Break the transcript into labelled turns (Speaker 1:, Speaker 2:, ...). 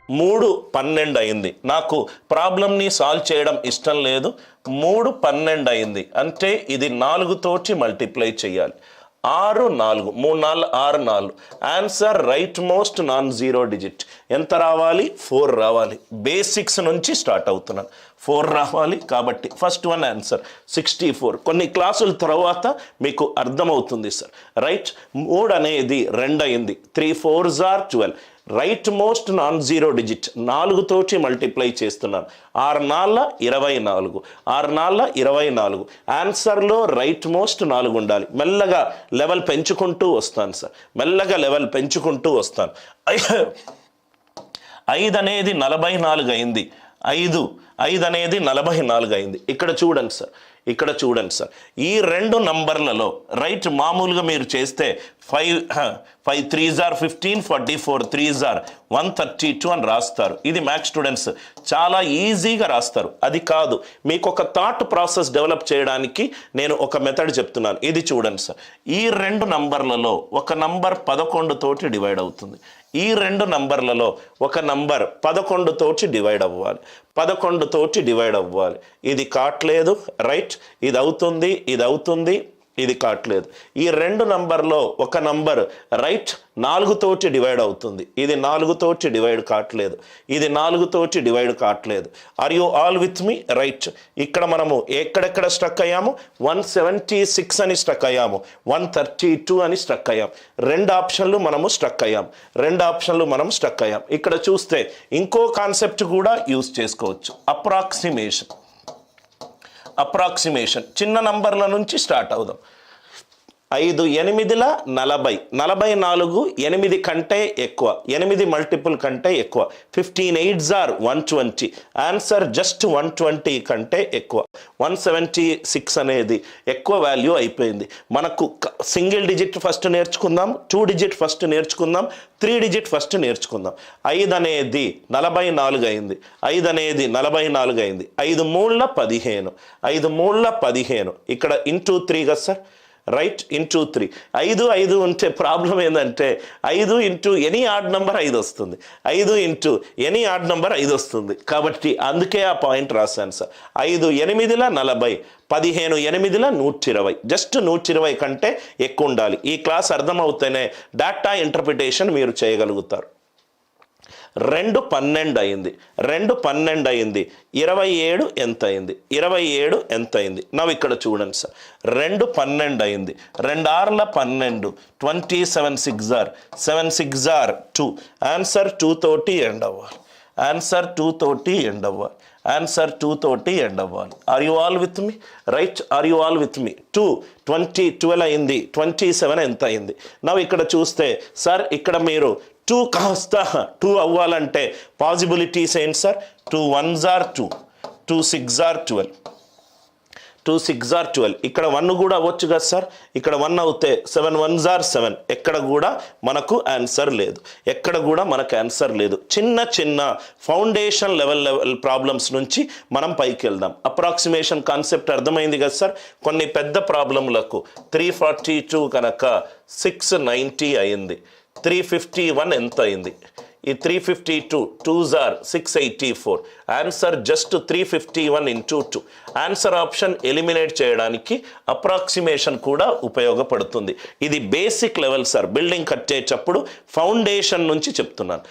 Speaker 1: 3 12 అయింది. నాకు ప్రాబ్లమ్ని సాల్వ్ చేయడం ఇష్టం లేదు. 3 12 అయింది అంటే ఇది 4 తోటి మల్టిప్లై చేయాలి. 6 4 3 4 6 4. Answer right most non zero digit ఎంత రావాలి? 4 రావాలి. బేసిక్స్ నుంచి స్టార్ట్ అవుతున్నాను. 4 రావాలి కాబట్టి ఫస్ట్ వన్ ఆన్సర్ 64. కొన్ని క్లాసుల తర్వాత మీకు అర్థమవుతుంది సార్. రైట్ 3 అనేది 2 అయింది. 3 4s are 12. Right most non zero digit 4 తోటి మల్టిప్లై చేస్తున్నాను. 6 4 24. 6 4 24. ఆన్సర్లో రైట్ మోస్ట్ 4 ఉండాలి. మెల్లగా లెవెల్ పెంచుకుంటూ వస్తాను సార్. మెల్లగా లెవెల్ పెంచుకుంటూ వస్తాను. 5 అనేది 44 అయింది. 5 అనేది 44 అయింది. ఇక్కడ చూడండి సార్. ఇక్కడ చూడండి సార్. ఈ 2 నంబర్లలో రైట్ మామూలుగా మీరు చేస్తే 5 3s are 15, 44 3s are 132 అని రాస్తారు. ఇది మ్యాథ్స్ స్టూడెంట్స్ చాలా ఈజీగా రాస్తారు. అది కాదు, మీకు ఒక థాట్ ప్రాసెస్ డెవలప్ చేయడానికి నేను ఒక మెథడ్ చెప్తున్నాను. ఇది చూడండి సార్. ఈ 2 నంబర్లలో ఒక నంబర్ 11 తోటి డివైడ్ అవుతుంది. ఈ 2 నంబర్లలో ఒక నంబర్ 11 తోటి డివైడ్ అవ్వాలి. 11 తోటి డివైడ్ అవ్వాలి. ఇది కాట్లేదు. రైట్, ఇది అవుతుంది, ఇది అవుతుంది, ఇది కాట్లేదు. ఈ 2 నంబర్లో ఒక నంబర్ రైట్ 4 తోటి డివైడ్ అవుతుంది. ఇది 4 తోటి డివైడ్ కాట్లేదు. ఇది 4 తోటి డివైడ్ కాట్లేదు. Are you all with me? Right, ఇక్కడ మనము ఎక్కడెక్కడ స్ట్రక్ అయ్యాము? 176 అని స్ట్రక్ అయ్యాము. 132 అని స్ట్రక్ అయ్యాం. 2 ఆప్షన్లు మనము స్ట్రక్ అయ్యాం. 2 ఆప్షన్లు మనం స్ట్రక్ అయ్యాం. ఇక్కడ చూస్తే ఇంకో కాన్సెప్ట్ కూడా యూజ్ చేసుకోవచ్చు. అప్రాక్సిమేషన్ చిన్న నంబర్ల నుంచి స్టార్ట్ అవుదాం. 5 8 40. 44 8 కంటే ఎక్కువ. 8 మల్టిపుల్ కంటే ఎక్కువ. 15 8s are 120. ఆన్సర్ జస్ట్ 120 కంటే ఎక్కువ. 176 అనేది ఎక్కువ వాల్యూ అయిపోయింది. మనకు సింగిల్ డిజిట్ ఫస్ట్ నేర్చుకుందాం, 2 డిజిట్ ఫస్ట్ నేర్చుకుందాం, 3 డిజిట్ ఫస్ట్ నేర్చుకుందాం. 5 అనేది 44 అయింది. 5 అనేది 44 అయింది. 5 3 15. 5 3 15. ఇక్కడ ఇంటూ 3 కదా సార్. Right, into 3. 5 ఉంటే ప్రాబ్లం ఏంటంటే 5 ఇంటూ ఎనీ ఆడ్ నెంబర్ 5 వస్తుంది. 5 ఇంటూ ఎనీ ఆడ్ నెంబర్ 5 వస్తుంది. కాబట్టి అందుకే ఆ పాయింట్ రాశాను సార్. 5 8 40. 15 8 120. జస్ట్ 120 కంటే ఎక్కువ ఉండాలి. ఈ క్లాస్ అర్థమవుతేనే డేటా ఇంటర్ప్రిటేషన్ మీరు చేయగలుగుతారు. 2 12 అయింది. 2 12 అయింది. 27 ఎంత అయింది? 27 ఎంత అయింది? నవ్వు ఇక్కడ చూడండి సార్. 2 12 అయింది. 2 6 12. 27 6s are 7 6s are 2. Answer 2 తోటి ఎండ్ అవ్వాలి. ఆన్సర్ 2 తోటి ఎండ్ అవ్వాలి. ఆన్సర్ 2 తోటి ఎండ్ అవ్వాలి. Are you all with me? Right, are you all with me? 2 12 అయింది. 27 ఎంత అయింది? నవ్వు ఇక్కడ చూస్తే సార్ ఇక్కడ మీరు 2 కాస్త 2 అవ్వాలంటే పాసిబిలిటీస్ ఏంటి sir? 2 1s are 2. 2 6s are 12. 2 6s are 12. ఇక్కడ 1 కూడా అవ్వచ్చు కదా సార్. ఇక్కడ 1 అవుతే 7 1s are 7. ఎక్కడ కూడా మనకు ఆన్సర్ లేదు. ఎక్కడ కూడా మనకు ఆన్సర్ లేదు. చిన్న చిన్న ఫౌండేషన్ లెవెల్ ప్రాబ్లమ్స్ నుంచి మనం పైకి వెళ్దాం. అప్రాక్సిమేషన్ కాన్సెప్ట్ అర్థమైంది కదా సార్. కొన్ని పెద్ద ప్రాబ్లంలకు 342 కనుక 690 అయింది. 351 ఎంత అయింది? ఈ 352 2s are 684. Answer just 351 into 2. Answer option eliminate చేయడానికి అప్రాక్సిమేషన్ కూడా ఉపయోగపడుతుంది. ఇది బేసిక్ లెవెల్ సార్. బిల్డింగ్ కట్టేటప్పుడు ఫౌండేషన్ నుంచి చెప్తున్నాను.